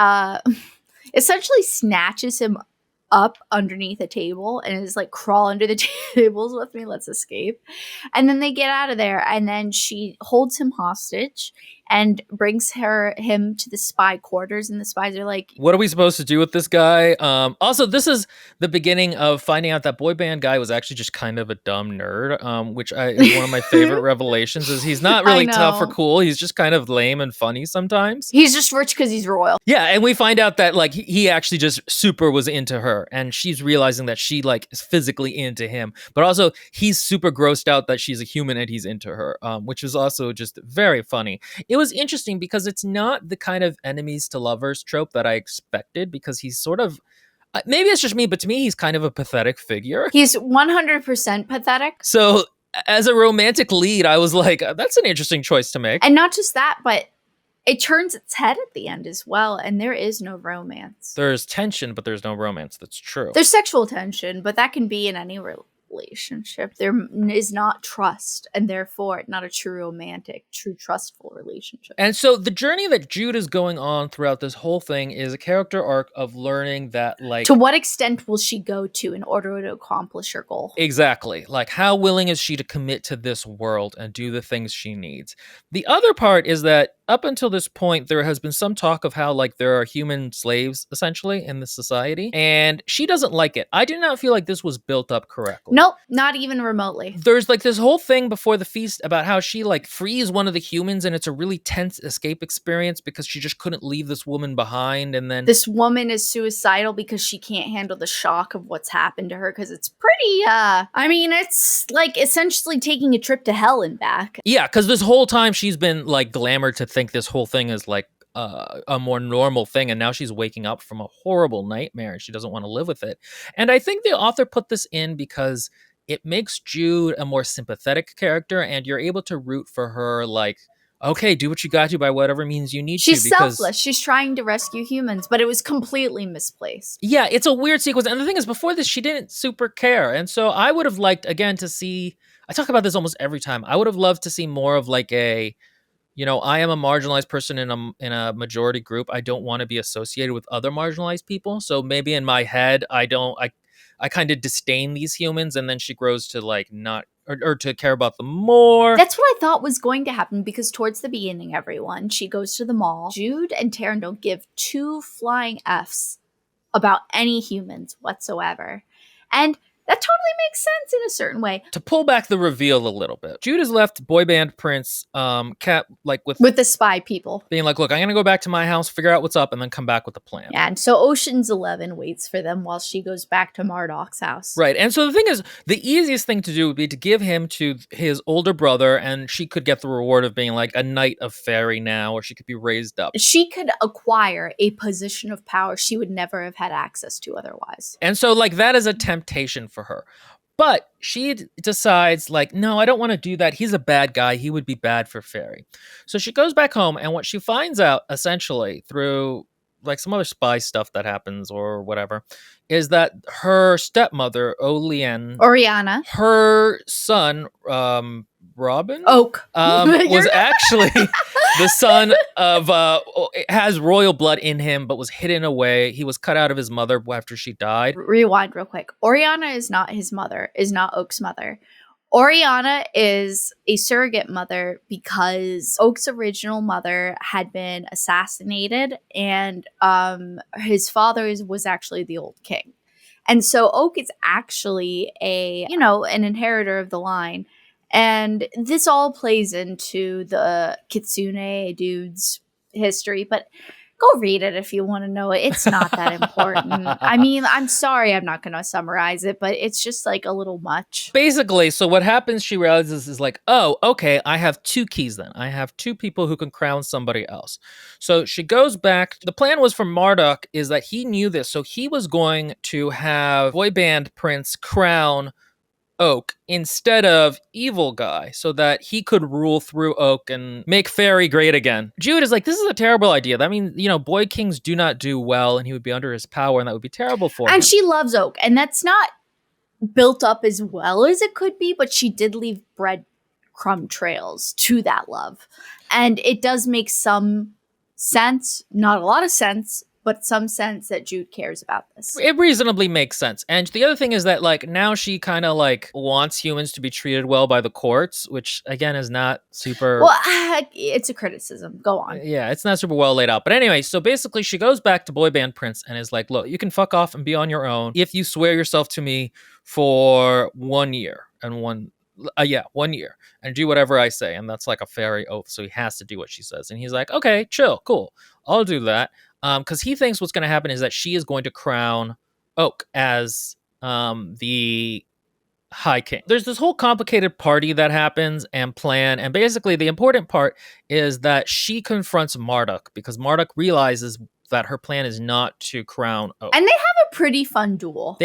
essentially snatches him up underneath a table and is like, crawl under the tables with me, let's escape. And then they get out of there, and then she holds him hostage and brings him to the spy quarters, and the spies are like, what are we supposed to do with this guy? Also, this is the beginning of finding out that boy band guy was actually just kind of a dumb nerd, which is one of my favorite revelations. Is he's not really tough or cool, he's just kind of lame and funny sometimes. He's just rich because he's royal. Yeah, and we find out that like he actually just super was into her, and she's realizing that she like is physically into him, but also he's super grossed out that she's a human and he's into her, which is also just very funny. It was interesting because it's not the kind of enemies to lovers trope that I expected, because he's sort of, maybe it's just me, but to me, he's kind of a pathetic figure. He's 100% pathetic. So as a romantic lead, I was like, that's an interesting choice to make. And not just that, but it turns its head at the end as well, and there is no romance. There's tension, but there's no romance. That's true. There's sexual tension, but that can be in any relationship. There is not trust, and therefore not a true romantic, true trustful relationship. And so the journey that Jude is going on throughout this whole thing is a character arc of learning that, like, to what extent will she go to in order to accomplish her goal? Exactly. Like, how willing is she to commit to this world and do the things she needs? The other part is that up until this point, there has been some talk of how like there are human slaves essentially in this society, and she doesn't like it. I do not feel like this was built up correctly. Nope, not even remotely. There's like this whole thing before the feast about how she like frees one of the humans, and it's a really tense escape experience because she just couldn't leave this woman behind. And then this woman is suicidal because she can't handle the shock of what's happened to her, because it's pretty, I mean, it's like essentially taking a trip to hell and back. Yeah, because this whole time she's been like glamored to think this whole thing is like a more normal thing, and now she's waking up from a horrible nightmare and she doesn't want to live with it. And I think the author put this in because it makes Jude a more sympathetic character, and you're able to root for her. Like, okay, do what you got to by whatever means you need She's to. Because selfless. She's trying to rescue humans, but it was completely misplaced. yeah, it's a weird sequence. And the thing is, before this, she didn't super care. And so I would have liked, again, to see, I talk about this almost every time. I would have loved to see more of like a, you know, I am a marginalized person in a majority group. I don't want to be associated with other marginalized people. So maybe in my head, I kind of disdain these humans, and then she grows to like not, or to care about them more. That's what I thought was going to happen, because towards the beginning, everyone, she goes to the mall. Jude and Taryn don't give two flying Fs about any humans whatsoever. And that totally makes sense in a certain way. To pull back the reveal a little bit, Jude has left boy band Prince, Cat, like with the spy people, being like, look, I'm gonna go back to my house, figure out what's up, and then come back with a plan. Yeah, and so Ocean's 11 waits for them while she goes back to Marduk's house. Right, and so the thing is, the easiest thing to do would be to give him to his older brother, and she could get the reward of being like a knight of fairy now, or she could be raised up. She could acquire a position of power she would never have had access to otherwise. And so, like, that is a temptation for her. But she decides, like, no, I don't want to do that. He's a bad guy. He would be bad for Fairy. So she goes back home, and what she finds out, essentially, through, like, some other spy stuff that happens or whatever, is that her stepmother, Oriana, her son, Robin? Oak. Was actually the son of, has royal blood in him, but was hidden away. He was cut out of his mother after she died. Rewind real quick. Oriana is not his mother, is not Oak's mother. Oriana is a surrogate mother because Oak's original mother had been assassinated, and his father was actually the old king. And so Oak is actually an inheritor of the line. And this all plays into the Kitsune dude's history, but go read it if you want to know it. It's not that important. I mean, I'm sorry I'm not going to summarize it, but it's just like a little much. Basically, so what happens, she realizes, is like, oh, okay, I have two keys then. I have two people who can crown somebody else. So she goes back. The plan was for Marduk is that he knew this. So he was going to have boy band Prince crown Oak instead of evil guy, so that he could rule through Oak and make Fairy great again. Jude is like, this is a terrible idea. That means, boy kings do not do well, and he would be under his power, and that would be terrible for him. And she loves Oak, and that's not built up as well as it could be, but she did leave breadcrumb trails to that love. And it does make some sense, not a lot of sense, but some sense that Jude cares about this. It reasonably makes sense. And the other thing is that, like, now she kind of, like, wants humans to be treated well by the courts, which, again, is not super... Well, it's a criticism. Go on. Yeah, it's not super well laid out. But anyway, so basically she goes back to Boy Band Prince and is like, look, you can fuck off and be on your own if you swear yourself to me for 1 year and 1 year, and do whatever I say. And that's like a fairy oath, so he has to do what she says. And he's like, okay, chill, cool, I'll do that. Because he thinks what's going to happen is that she is going to crown Oak as the High King. There's this whole complicated party that happens and plan, and basically the important part is that she confronts Marduk, because Marduk realizes that her plan is not to crown Oak. And they have a pretty fun duel.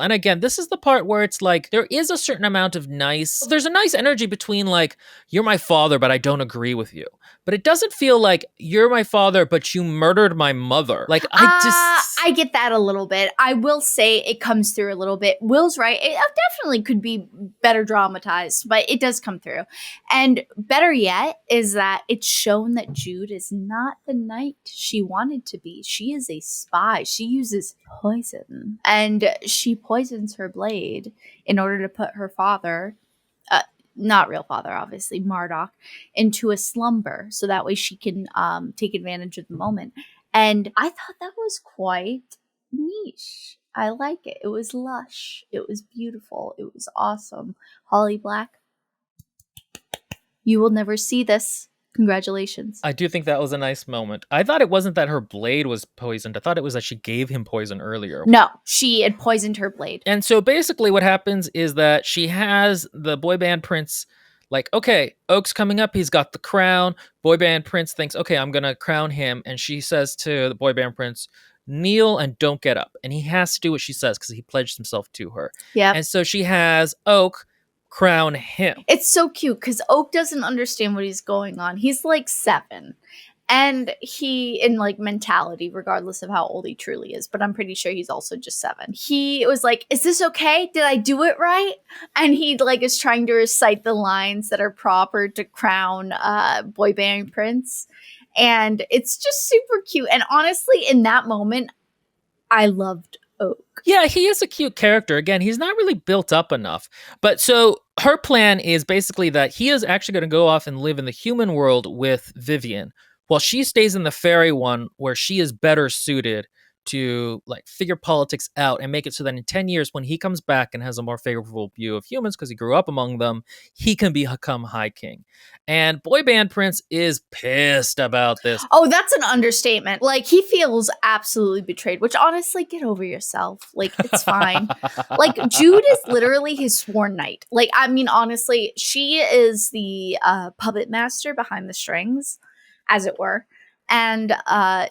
And again, this is the part where it's like, there is a certain amount of there's a nice energy between, like, you're my father, but I don't agree with you. But it doesn't feel like, you're my father, but you murdered my mother. Like, I get that a little bit. I will say it comes through a little bit. Will's right. It definitely could be better dramatized, but it does come through. And better yet is that it's shown that Jude is not the knight she wanted to be. She is a spy. She uses poison, and she poisons her blade in order to put her father not real father, obviously, Marduk, into a slumber so that way she can take advantage of the moment. And I thought that was quite niche. I like it. It was lush. It was beautiful. It was awesome. Holly Black, you will never see this. Congratulations. I do think that was a nice moment. I thought it wasn't that her blade was poisoned. I thought it was that she gave him poison earlier. No, she had poisoned her blade. And so basically what happens is that she has the boy band prince like, okay, Oak's coming up. He's got the crown. Boy band prince thinks, okay, I'm going to crown him. And she says to the boy band prince, kneel and don't get up. And he has to do what she says because he pledged himself to her. Yeah. And so she has Oak crown him. It's so cute because Oak doesn't understand what he's going on. He's like 7. And he, in like mentality, regardless of how old he truly is, but I'm pretty sure he's also just 7. He was like, is this okay? Did I do it right? And he like is trying to recite the lines that are proper to crown boy band prince. And it's just super cute. And honestly, in that moment, I loved Oak. Yeah, he is a cute character. Again, he's not really built up enough. But so her plan is basically that he is actually going to go off and live in the human world with Vivian, while she stays in the fairy one where she is better suited to like figure politics out and make it so that in 10 years when he comes back and has a more favorable view of humans because he grew up among them, he can become High King. And Boy Band Prince is pissed about this. Oh, that's an understatement. Like, he feels absolutely betrayed, which honestly, get over yourself. Like, it's fine. Like, Jude is literally his sworn knight. Like, I mean, honestly, she is the puppet master behind the strings, as it were. And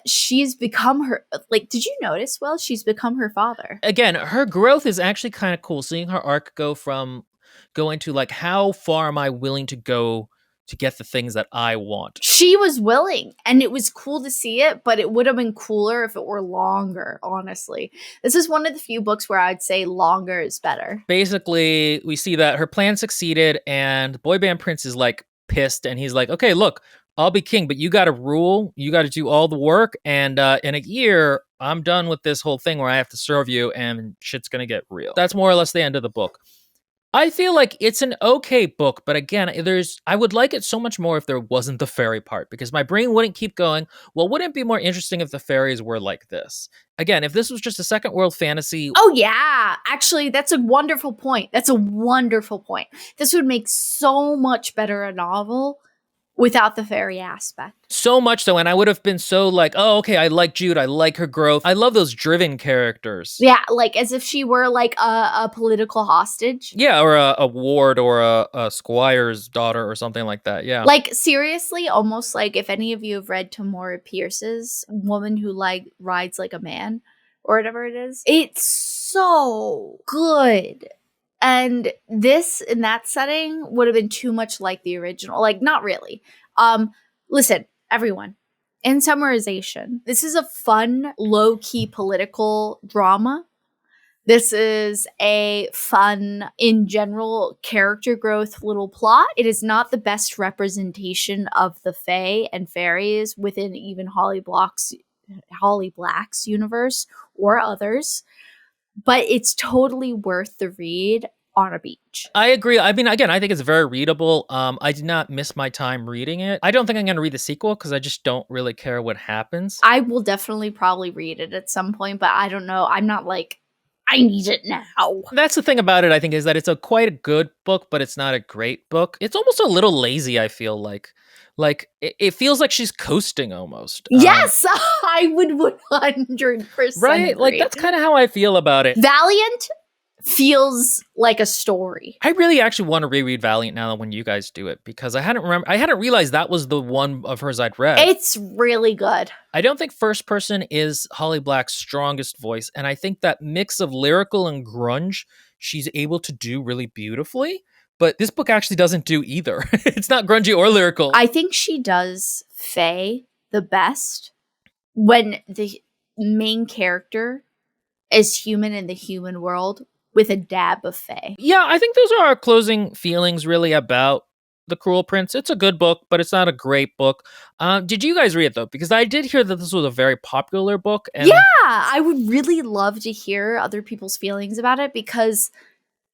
she's become her, like, did you notice, Will? She's become her father. Again, her growth is actually kind of cool. Seeing her arc go into like, how far am I willing to go to get the things that I want? She was willing, and it was cool to see it, but it would have been cooler if it were longer, honestly. This is one of the few books where I'd say longer is better. Basically, we see that her plan succeeded, and Boy Band Prince is like pissed, and he's like, okay, look, I'll be king, but you got to rule. You got to do all the work. And in a year, I'm done with this whole thing where I have to serve you and shit's going to get real. That's more or less the end of the book. I feel like it's an okay book, but again, I would like it so much more if there wasn't the fairy part, because my brain wouldn't keep going, well, wouldn't it be more interesting if the fairies were like this? Again, if this was just a second world fantasy. Oh, yeah. Actually, that's a wonderful point. That's a wonderful point. This would make so much better a novel without the fairy aspect. So much so, and I would have been so like, oh, okay, I like Jude, I like her growth. I love those driven characters. Yeah, like as if she were like a political hostage. Yeah, or a ward or a squire's daughter or something like that, yeah. Like, seriously, almost like if any of you have read Tamora Pierce's Woman Who Like Rides Like a Man, or whatever it is. It's so good. And this, in that setting, would have been too much like the original. Like, not really. Listen, everyone. In summarization, this is a fun, low-key political drama. This is a fun, in general, character growth little plot. It is not the best representation of the Fae and fairies within even Holly Black's universe or others. But it's totally worth the read on a beach. I agree. I mean, again, I think it's very readable. I did not miss my time reading it. I don't think I'm going to read the sequel because I just don't really care what happens. I will definitely probably read it at some point, but I don't know. I'm not like, I need it now. That's the thing about it, I think, is that it's quite a good book, but it's not a great book. It's almost a little lazy, I feel like. Like, it feels like she's coasting almost. Yes, I would 100% right? agree. Like, that's kind of how I feel about it. Valiant feels like a story. I really actually want to reread Valiant now when you guys do it, because I hadn't realized that was the one of hers I'd read. It's really good. I don't think first person is Holly Black's strongest voice, and I think that mix of lyrical and grunge she's able to do really beautifully. But this book actually doesn't do either. It's not grungy or lyrical. I think she does Fae the best when the main character is human in the human world with a dab of Fae. Yeah, I think those are our closing feelings really about The Cruel Prince. It's a good book, but it's not a great book. Did you guys read it, though? Because I did hear that this was a very popular book. And yeah, I would really love to hear other people's feelings about it, because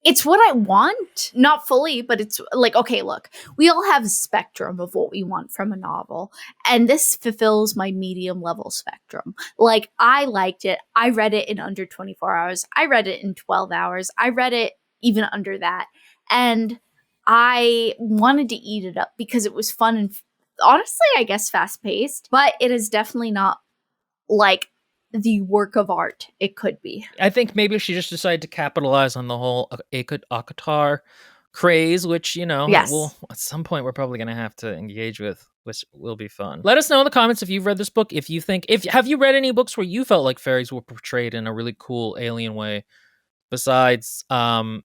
It's what I want. Not fully, but it's like, okay, look, we all have a spectrum of what we want from a novel. And this fulfills my medium level spectrum. Like, I liked it. I read it in under 24 hours. I read it in 12 hours. I read it even under that. And I wanted to eat it up because it was fun and honestly, I guess fast paced, but it is definitely not like the work of art it could be. I think maybe she just decided to capitalize on the whole Akatar craze, which, you know, Yes. will at some point we're probably going to have to engage with, which will be fun. Let us know in the comments if you've read this book. If you think, have you read any books where you felt like fairies were portrayed in a really cool alien way? Besides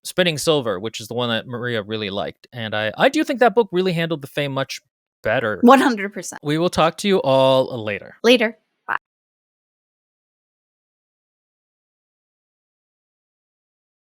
Spinning Silver, which is the one that Maria really liked. And I do think that book really handled the Fae much better. 100%. We will talk to you all later. Later.